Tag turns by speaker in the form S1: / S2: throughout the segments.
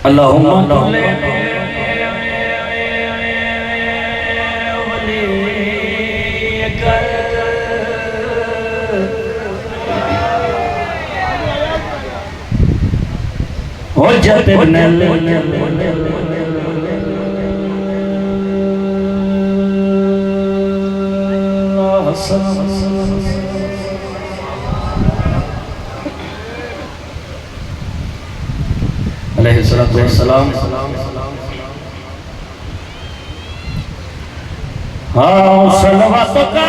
S1: अल्लाहुम्मा हुज्जत इब्नुल अलैहिस्सलातु वस्सलाम। हाँ सलवातो का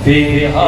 S1: फिहा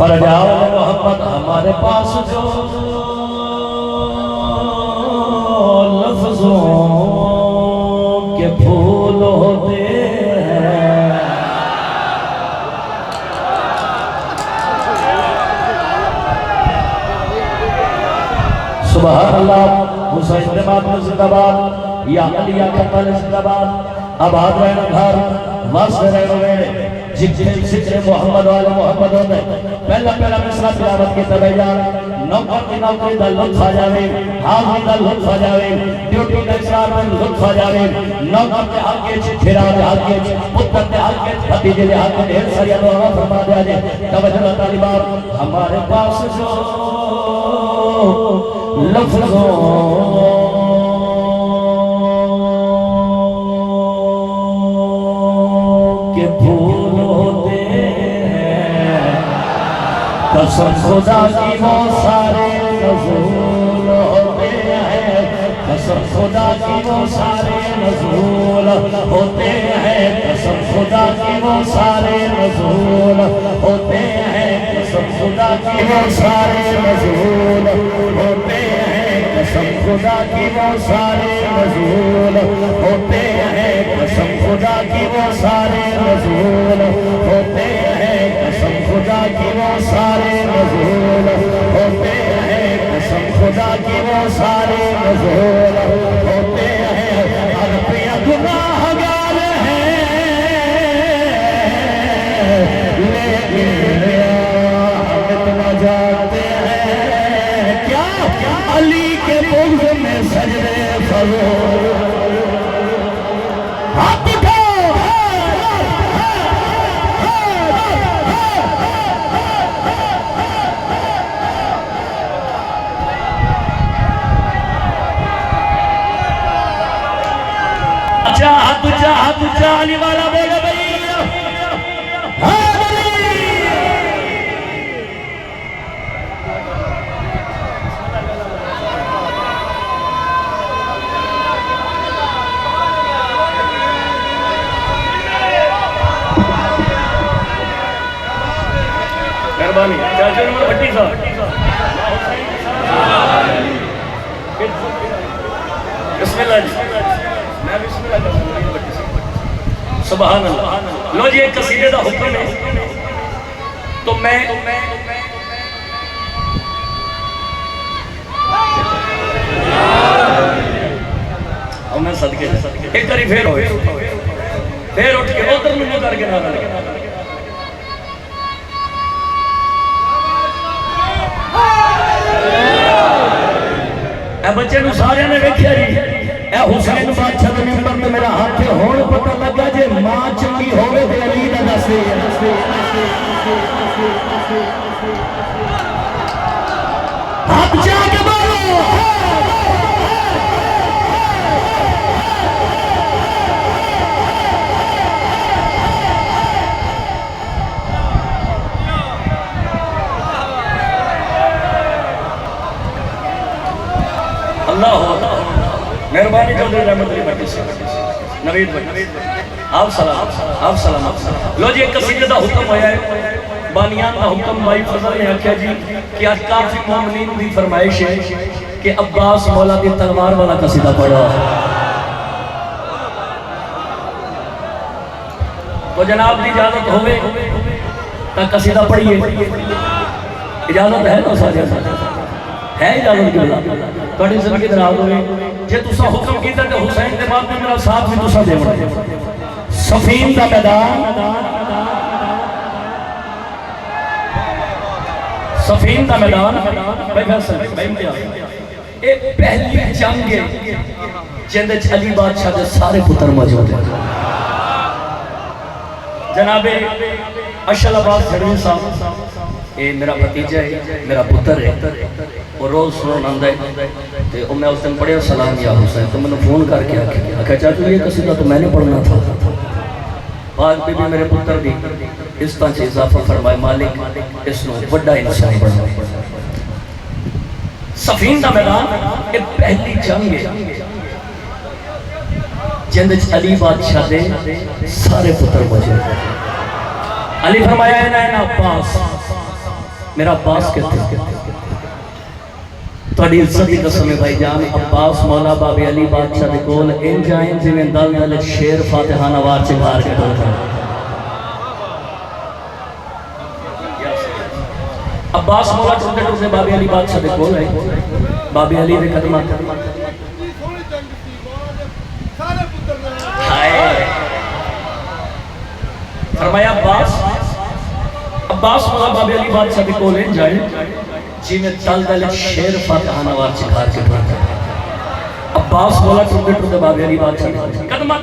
S1: फरजा मोहम्मद हमारे पास जो लफ्जों के फूल होते हैं सुभान अल्लाह। हुसैन जिंदाबाद, या अली या कमाल जिंदाबाद। आबाद रहना घर, मस्त रहना जिक्र जिक्र मोहम्मद वाले मोहम्मद होते पहला पहला मिसरा तिलावत के तबे जा नौकर की नौकरी दा लुत्फ आ जावे, हाज़िर दा लुत्फ आ जावे, ड्यूटी दा इसरार में लुत्फ आ जावे। नौकर के हल्के च फिरा दे हल्के च पुत्र के हल्के च भतीजे के हल्के ढेर सारी दुआ फरमा दिया जे। तवज्जो तालिबा हमारे पास जो लफ्ज़ों कसम खुदा की वो सारे नज़ूल होते हैं, कसम खुदा की वो सारे नज़ूल होते हैं, कसम खुदा की वो सारे नज़ूल होते हैं, कसम खुदा की वो सारे नज़ूल होते हैं, कसम खुदा की वो सारे नज़ूल होते हैं, कसम खुदा की वो सारे नज़ूल होते हैं, कसम खुदा की वो सारे नज़ूल होते हैं, कसम खुदा की वो सारे नज़ूल होते हैं। हर पिया गुनाहगार हैं लेकिन हम इतना जानते हैं क्या अली के बुग़्ज़ में सजदे फज़ूल। हाथ चाली वाला बोले भैया मेहरबानी चाचा ने भट्टी साहब बिस्मिल्लाह जी मैं बिस्मिल्लाह भट्टी साहब सुभान अल्लाह। लो जी एक कसीदे का हुक्म है तो मैं मैं सदके एक बारी फिर उठ के उधर मुझे करके ना बच्चे सारे ने वेख्या जी हुसैन बादशाह के मिंबर पे मेरा हाथ होण पता लगा जे मां चंगी होवे ते अली दा दस हाथ जाके बोलो मेहरबानी चौधरी रहमत अली भट्टी से नवीद भट्टी आप सलाम लो जी एक कसीदे का हुक्म होया है बानियान का हुक्म भाई फजल ने आख्या जी कि आज काफी मोमिनीन की फरमाइश है कि अब्बास मौला की तलवार वाला कसीदा पढ़ो तो जनाब की इजाजत होवे तो कसीदा पढ़िए इजाजत है ना सारे है इजाजत की थोड़ी जिंदगी दराज होवे जे तुसा हुक्म कीता ते हुसैन दे बाद मेरा साथ भी तुसा देवना सफीन दा मैदान भाई फैसल भाई इम्तियाज ए पहली जंग है जिंदे च अली बादशाह दे सारे पुत्र मौजूद हैं जनाबे अशल अब्बास झड़वी साहब ये मेरा भतीजा है मेरा पुत्र है वो रोज सुन आंदा है तो मैं उस दिन पढ़िया सलाम या हुसैन तो मैंने फोन करके आख्या चाचू ये कसीदा तो मैंने पढ़ना था बाद में भी मेरे पुत्र दी इस तरह से इजाफा फरमाए मालिक इसनो बड़ा इंसान बनाए सफीन दा मैदान ये पहली जंग है जिंद अली बादशाह दे सारे पुत्र मौजूद अली फरमाया ना अब्बास मेरा अब्बास कहते थोड़ी इज्जत की कसम है भाई जान अब्बास मौला बाबे अली बादशाह दे कोल इंज आए जिवें दल दल शेर फातिहा नवार चिंगार के डोल अब्बास मौला टूटे टूटे बाबे अली बादशाह दे कोल है बाबे अली दे कदमां फरमाया अब्बास मौला बाबे अली बादशाह के कोल जाए जिमें तल दल शेर फातिहा नवार चिंगार के डोल अब्बास मौला टूटे टूटे बाबे अली बादशाह कदमां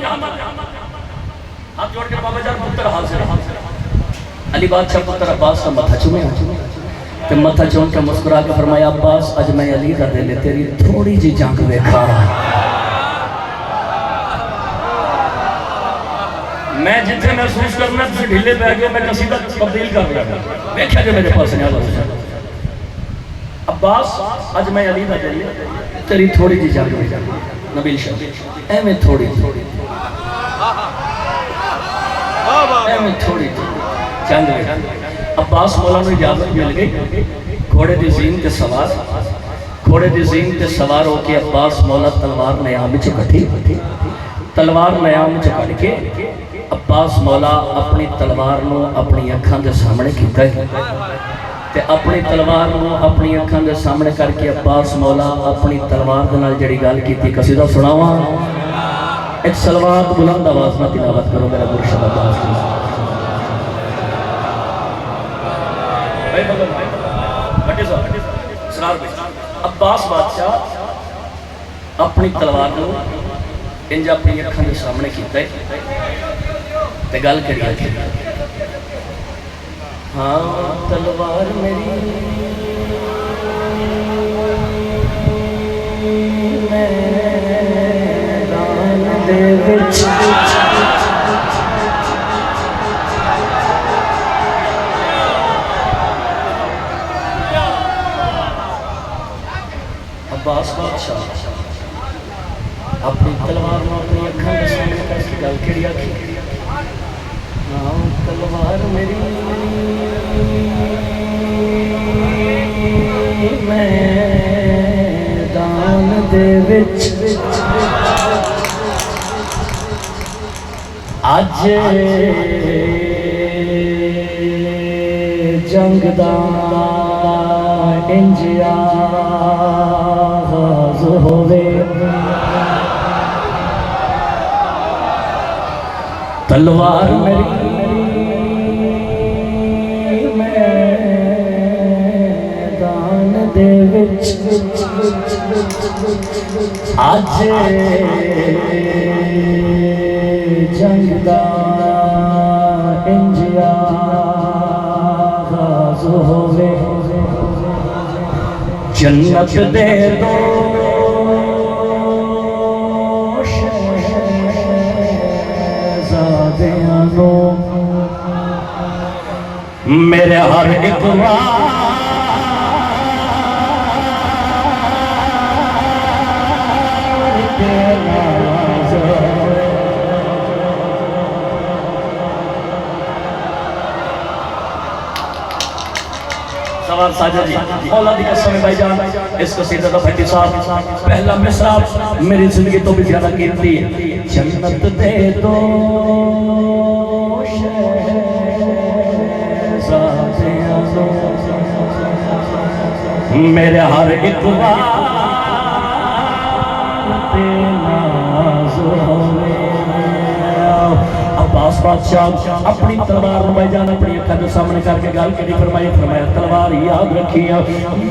S1: हाथ जोड़ के बाबा जान पुत्र हाजिर अली बादशाह पुत्र अब्बास का मथा चूमे ते मथा चूम के मुस्कुरा के फरमाया अब्बास अज मैं अली दा दिल तेरी थोड़ी जी जंग वेखा मैं जिथे महसूस करना तुम ढीले पै गए मैं कसीदा तब्दील कर लिया देखा जो मेरे पास अब्बास अज मैं अली दा दिल तेरी थोड़ी जी जंग वेखा नबील शाह एवें थोड़ी जंग अब्बास मौला को इजाजत मिल गई घोड़े की जीन के सवार होके अब्बास मौला तलवार नयाम च कटी तलवार नयाम च कट के अब्बास मौला अपनी तलवार को अपनी अखां के सामने कीता ते अपनी तलवार को अपनी अखां के सामने करके अब्बास मौला अपनी तलवार के नाल जिहड़ी गल कीती कसीदा सुनावा एक सलवात बुलंद आवाज में तिलावत करो मेरा मुर्शिद अब्बास की अब्बास बादशाह अपनी तलवार को इंज अपनी अखां के सामने कीता ते गल करिए हाँ तलवार मेरी मैदान दे विच अब्बास बादशाह अपनी तलवार में अपनी अखां के सामने करके गल करी आखी हाँ तलवार मेरी मैदान दे विच अज जंग दा इंज आगाज़ होवे तलवार मेरी मैदान दे विच अज जंग दा इंज आगाज़ होवे जन्नत दे दो शहज़ादियां नो मेरे हर एक साजा जी मौला दी कसम है भाईजान इस कसीदे दा फटी साहब पहला मिसरा मेरी जिंदगी तो भी ज्यादा कीमती है जन्नत दे दो शहज़ादियां नो मेरे हर एक अब्बास बादशाह अपनी तलवार भाईजान अपनी अखा के सामने करके गल करी फरमाई फरमाया तलवार याद रखिया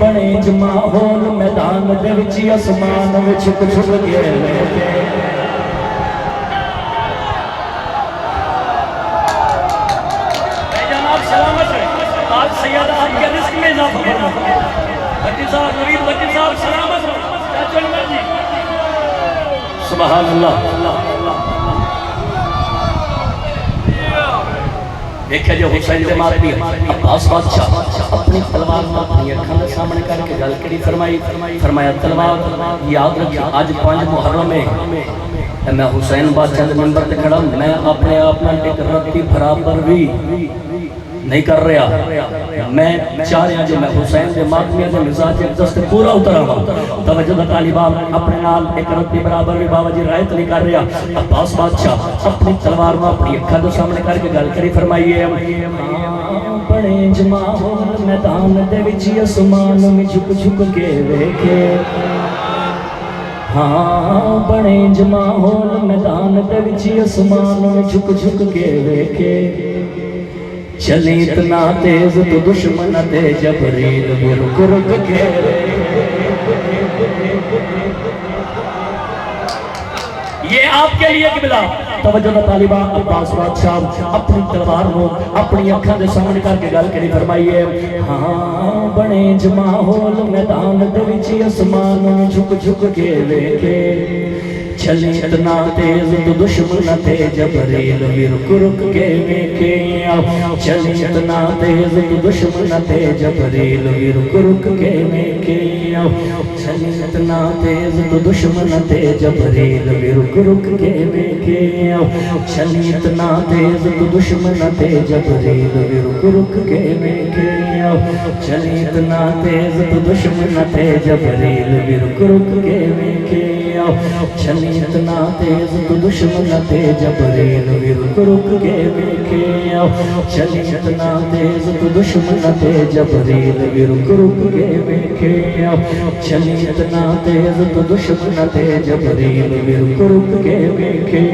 S1: बने जमा होल मैदान दे विच आसमान विच छुप गए भाईजान आप सलामत रहे आज सैयद आपके रिस्क में इजाफा फरमा भट्टी साहब नवीद भट्टी साहब सलामत रहो जी सुभान अल्लाह देखिए जो हुसैन दे मारदी अब्बास बादशाह अपनी तलवार में अपनी अखां के सामने करके गल करी फरमाया तलवार याद रखियो आज 5 मुहर्रम है मैं हुसैन बादशाह के मंबर पे खड़ा मैं अपने आप में एक रत्ती बराबर भी नहीं कर रहा मैं चाह रहा जो मैं हुसैन के मातमिया के मिजाज एक दस्त पूरा उतरावा तवज्जो दा तालिबान अपने नाल एक रत्ती बराबर भी बाबा जी रायत नहीं कर रहा अब्बास बादशाह अपनी तलवार में अपनी अखां के सामने करके गल करी फरमाइए बड़े जमा होल मैदान दे विच आसमान में झुक झुक के वेखे हाँ बड़े जमा होल मैदान दे विच आसमान में झुक झुक के वेखे चले इतना तेज तो दुश्मन थे जबरील भी रुक रुक के ये आपके लिए किबला तवज्जो दा तालिबा अब्बास बादशाह अपनी तलवार को अपनी अखां के सामने करके गल करी फरमाइए हाँ बने जमा होल मैदान दे विच आसमान में झुक झुक के वेखे चले इतना तेज तो दुश्मन थे जबरील भी रुक रुक के वेखे चले इतना तेज तो दुश्मन थे जबरील भी रुक रुक के वेखे चले इतना तेज तो दुश्मन थे जबरील भी रुक रुक के वेखे चले इतना तेज तो दुश्मन थे जबरील भी रुक रुक के वेखे चले इतना तेज तो दुश्मन थे जबरील भी रुक रुक के वेखे चले इतना तेज तो दुश्मन थे जबरील भी रुक रुक के वेखे चले इतना तेज तो दुश्मन थे जबरील भी रुक रुक के वेखे चले इतना तेज तो दुश्मन थे जबरील भी रुक रुक के वेखे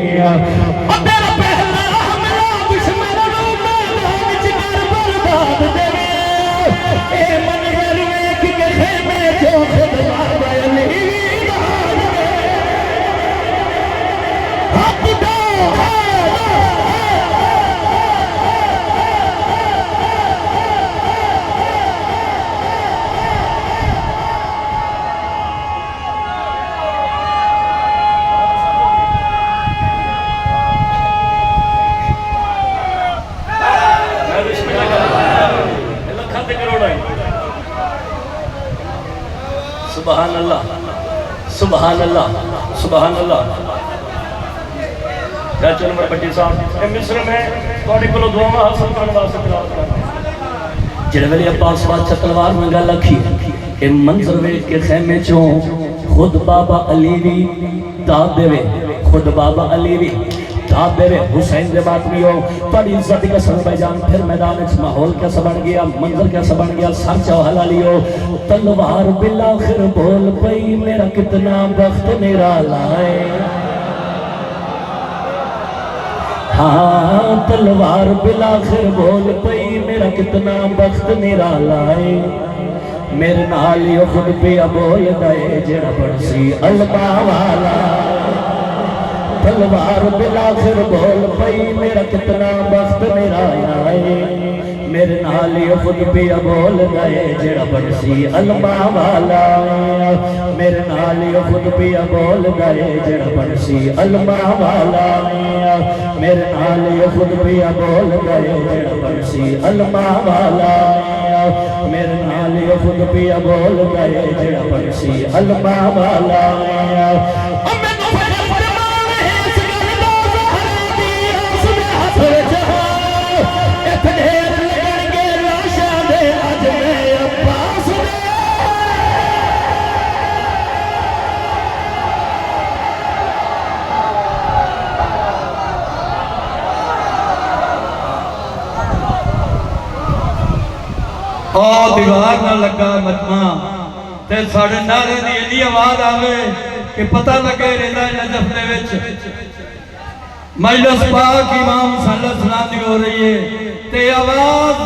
S1: सुभान अल्लाह सुभान अल्लाह सुभान अल्लाह। चाचा नंबर भट्टी साहब मिस्र में थोड़े को दुआवां हासिल करने वास्ते तिलावत कर जिस वेले अब्बास बादशाह तलवार में गल आखी ये मंजर वेख के खैमे चों खुद बाबा अली भी दाद देवे, खुद बाबा अली भी दाद देवे। हुसैन दे बात भी हो बड़ी इज्जत का सर भाईजान। फिर मैदान में माहौल कैसा बन गया, मंजर कैसा बन गया, सर चौहला लियो। तलवार बिलाखिर बोल पई मेरा कितना वक्त मेरा लाए। हाँ तलवार बिलाखिर बोल पई मेरा कितना वक्त मेरा लाए। मेरे नाल यो खुद पिया बोल दे जेड़ा बरसी अल्लाह वाला। तलवार बिलाखिर बोल पई मेरा कितना वक्त मेरा आए। मेरे नाल यो खुद पिया बोल दे जेड़ा बरसी अल्लाह वाला। मेरे नाल यो खुद पिया बोल दे जेड़ा बरसी अल्लाह वाला। मेरे नाल यो खुद पिया बोल दे जेड़ा बरसी अल्लाह वाला। मेरे नाल यो खुद पिया बोल दे जेड़ा बरसी अल्लाह वाला।
S2: दीवार न लगा मजमा ते साढ़े नारे की इन्नी आवाज आवे कि पता लगे रेंदा नजफ दे विच मजलिस पाक इमाम सल्लल्लाहु अलैहि वसल्लम दी हो रही है ते आवाज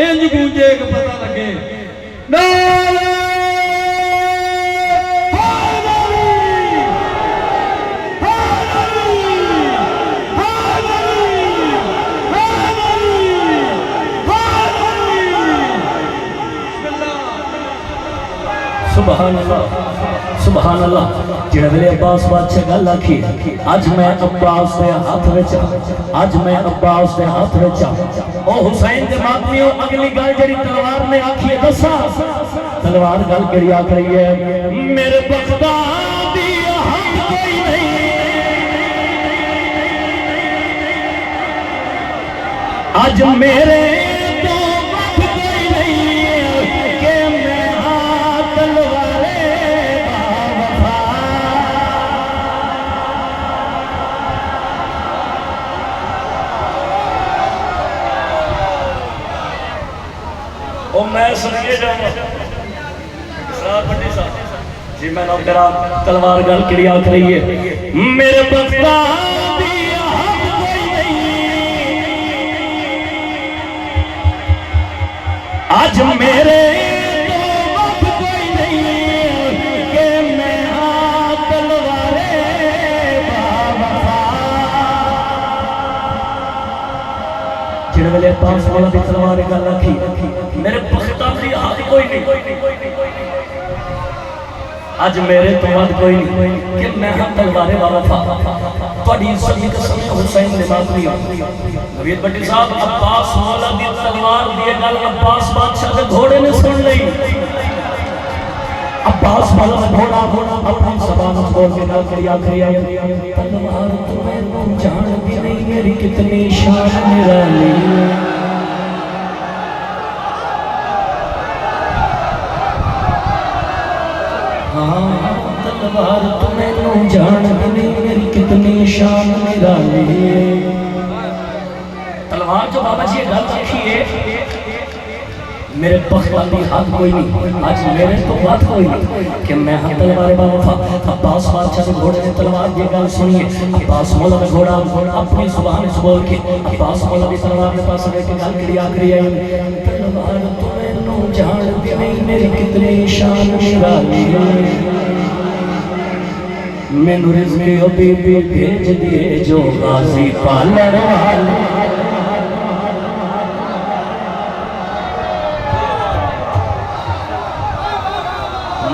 S2: इंज गूंजे कि पता लगे नारे
S1: सुभान अल्लाह, सुभान अल्लाह। जिहड़े वेले अब्बास बादशाह गल आखी अज मैं अब्बास दे हाथ विच, अज मैं अब्बास दे हाथ विच ओ हुसैन दे मातमियो अगली गल जेड़ी तलवार ने आखी है दसा। तलवार गल केड़ी आख रही है? मेरे बख्ता दी हक कोई नहीं, अज मेरे मैं सुनिए जी मैं नाम करा तलवार गल की आख रही है। मेरे बख्ता दी हक कोई नहीं, आज मेरे वक्त कोई नहीं कि मैं तलवारे बाबा। जिहड़े वेले पास वाला दी तलवार गल आखी मेरे बख्ता दी हक कोई नहीं, आज मेरे तो बाद कोई नहीं कि मैं तलवारे वाला था। थोड़ी इज्जत की कसम हुसैन ने बात नहीं नवीद भट्टी साहब अब्बास मौला दी तलवार दी गल अब्बास बादशाह दे घोड़े ने सुन ली। अब्बास मौला घोड़ा अपनी ज़बान खोल के गल करी आखिरी है तलवार तुम्हें जानती नहीं मेरी कितनी शान निराली। तलवार तुम्हें जानती नहीं मेरी कितनी शान निराली। तलवार जो बाबा जी गल रखी है मेरे बख्ता दी हाथ कोई नहीं, आज मेरे तो बात कोई नहीं कि मैं हाथ तलवार बाबा। अब्बास बादशाह के घोड़े ने तलवार की गल सुनिए। अब्बास मौला का घोड़ा अपनी जुबान से बोल के अब्बास मौला की तलवार के पास लेके गल करी आखिरी है तलवार तुम्हें जानती नहीं मेरी कितनी शान निराली। मैनू रिज़्क़ बीबी भेज दिए जो गाजी पालन वाले।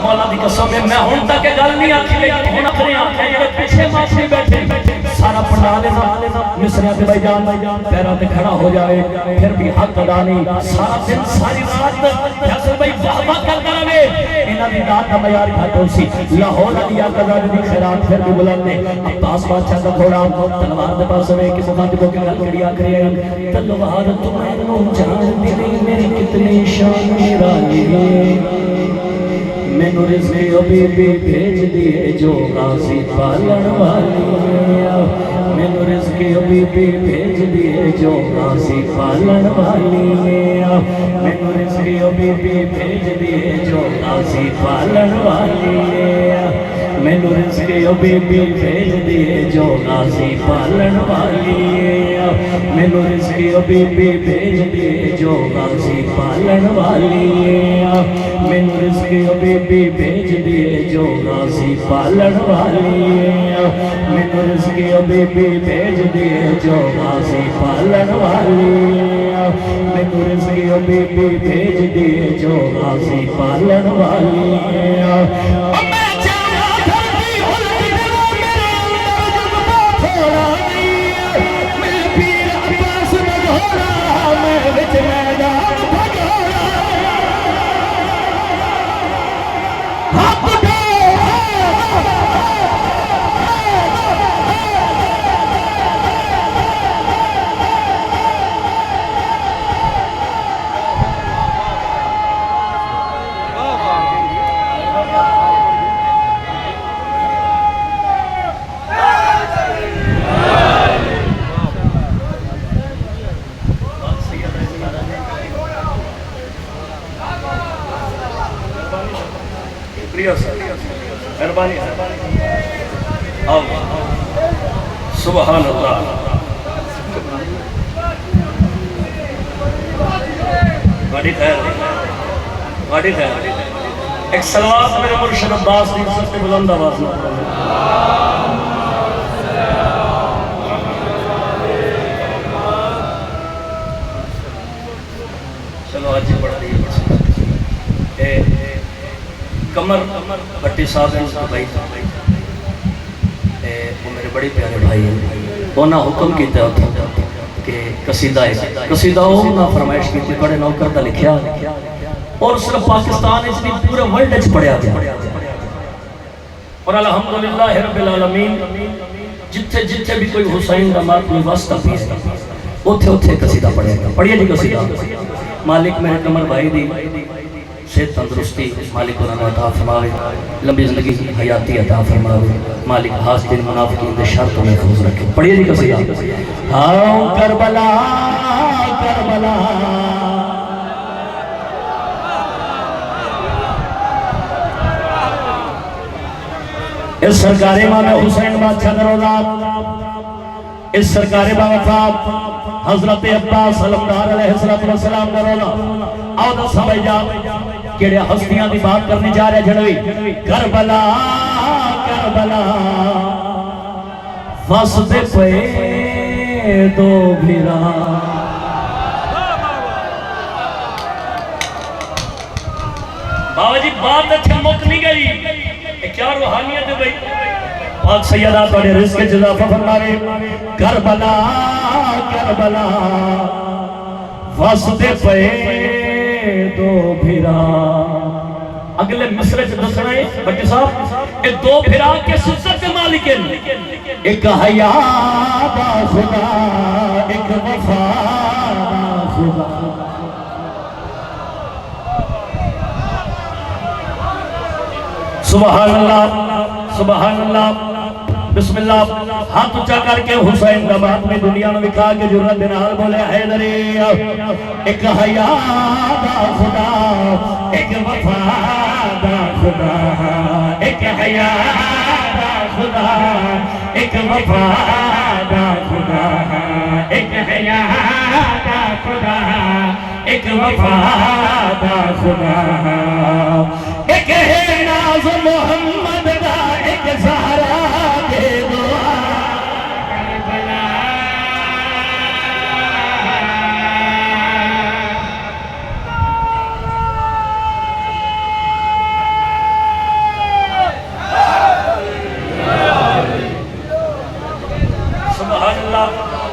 S1: मौला दी कसम है मैं हुण तक गल नहीं आखी लेकिन हुण अपने आखे जेड़े पीछे माफी बैठे सारा पंडाल मिसरिया ते भाईजान पैरों ते खड़ा हो जाए फिर भी हक अदा नहीं। सारा दिन सारी रात फैसल भाई वाह वाह करता रहे। इन्हां दी दात दा मयार घट हो सी लाहौर दी कदा दी खैरात फिर भी बुलंद ने। अब्बास बादशाह दा घोड़ा तलवार दे पास वे कि मुकादमे की गल करी आखिरी है तलवार तुम्हें जानती नहीं मेरी कितनी शान निराली। मैनू रिज़्क़ ओ बीबी भेज दिए जो गाज़ी पालन वाली मैनू रिज़्क़ ओ बीबी भेज दिए जो गाज़ी पालन वाली मैनू रिज़्क़ ओ बीबी भेज दिए जो गाज़ी पालन वाली मैनू रिज़्क़ ओ बीबी भेज दिए जो गाज़ी पालन वाली मैनू रिज़्क़ ओ बीबी भेज दिए जो गाज़ी पालन वाली मैनू रिज़्क़ ओ बीबी भेज दिए जो गाज़ी पालन वाली मैनू रिज़्क़ ओ बीबी भेज दिए जो गाज़ी पालन वाली मैनू रिज़्क़ ओ बीबी भेज दिए जो गाज़ी पालन वाली मेहरबानी सुभान अल्लाह बड़ी खैर एक सलवात मेरे मुर्शिद अब्बास की सबसे बुलंद आवाज में चलो आज ही पढ़ दी कमर भट्टी साहब भाई वो मेरे बड़े प्यारे भाई हैं उन्हें हुक्म किया कि कसीदा उन्हें फरमाइश की बड़े नौकर का लिखा और सिर्फ पाकिस्तान पूरे वर्ल्ड पढ़िया गया और अल्हम्दुलिल्लाह रब्बिल आलमीन जिथे जिथे भी कोई हुसैन का कोई वास्ता पी उथे उथे कसीदा पढ़िया जी कसीदा मालिक मेरे कमर भाई दी सेहत तंदुरुस्ती मालिक उन्होंने अता फरमावे लंबी जिंदगी हयाती अता फरमावे मालिक हासिल मुनाफिकीन दे शर तो महफूज रखे पढ़िए जी कसीदा हाँ करबला करबला इस सरकारी इमाम हुसैन बादशाह दरोगा इस सरकारी बाबा हजरत अब्बास अलमदार अलैहिस्सलाम दरोगा आओ दस भाई जा केड़े हस्तियां की बात करने जा रहे जड़वी करबला करबला फसदे पे दो भिरा बाबा जी बात अच्छी मुक नहीं गई क्या रूहानियत है भाई पाक सैयदा तोड़े रिज़्क़ इजाफा फरमावे करबला करबला फसदे पे दो भिरा अगले मिसरे च दसना है भट्टी साहब ये दो भिरा के सुसत के मालिक हैं एक हया दा खुदा एक वफा दा खुदा सुभान अल्लाह बिस्मिल्लाह हाथ ऊंचा करके हुसैन का बात में दुनिया में विखा के जुर्रत दे नाल बोले हैदरी एक हया दा खुदा एक वफा दा खुदा एक हया दा खुदा एक वफा दा खुदा एक हया दा खुदा एक वफा दा खुदा एक है नाज मोहम्मद दा एक ज़हरा दे दुआ करबला सुभान अल्लाह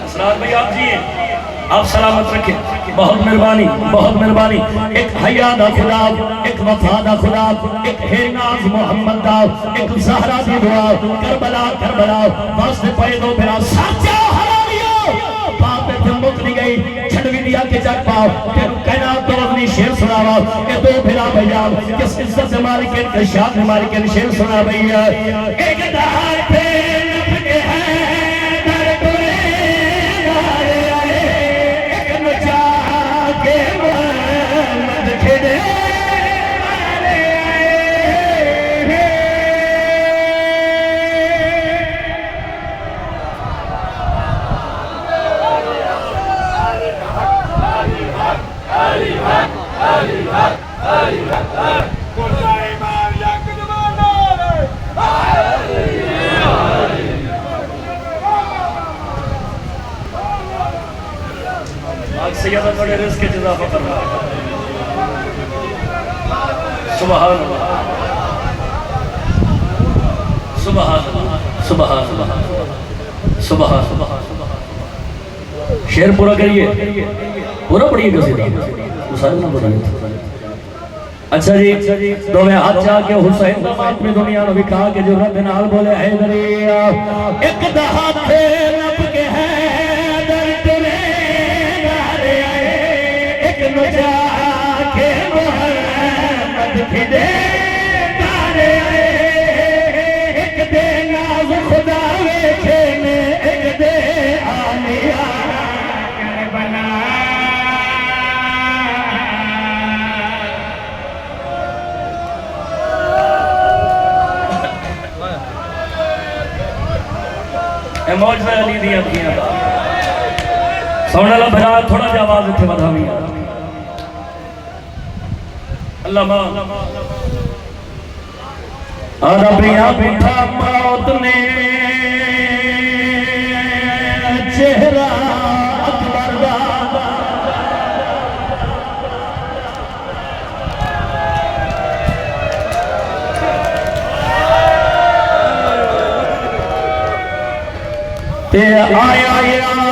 S1: असरार भाई आप जी आप सलामत रखें बहुत मेहरबानी एक हया दा खुदा एक वफा दा खुदा एक है नाज मोहम्मद दा एक ज़हरा दी दुआ करबला करबला वास्ते पे दो मेरा साचा हरामियो बात पे मुक नहीं गई छड़वी दिया के जग पाओ तेन कहना तो अपनी शेर सुनावा के दो फिरा भैया किस इज्जत से मालिक के शान मालिक के शेर सुना भैया एक दहाड़ पे लपके हैं दर टुरे एक नचा के मोहम्मद खिदे सैयद बड़े रिस्क के इजाफा कर रहा है सुभान अल्लाह सुभान अल्लाह सुभान अल्लाह सुभान अल्लाह शेर पूरा करिए पूरा पढ़िए कसीदा सारे ना पढ़िए अच्छा जी तो मैं हाथ जाके हुसैन अपनी दुनिया ने भी कहा कि जो रब नाल बोले है दरिया एक दहाड़ पे लब के है दर टुरे एक नचा के मोहम्मद खिदे तारे एक दे नाज खुदा वेखे ने एक दे आलिया बना मौजूद अली दिया सुन ला भरा थोड़ा जा आवाज इतने बढ़ावी अल्लाह आदा पिया पिठा मौत ने चेहरा अकबर दा ते आया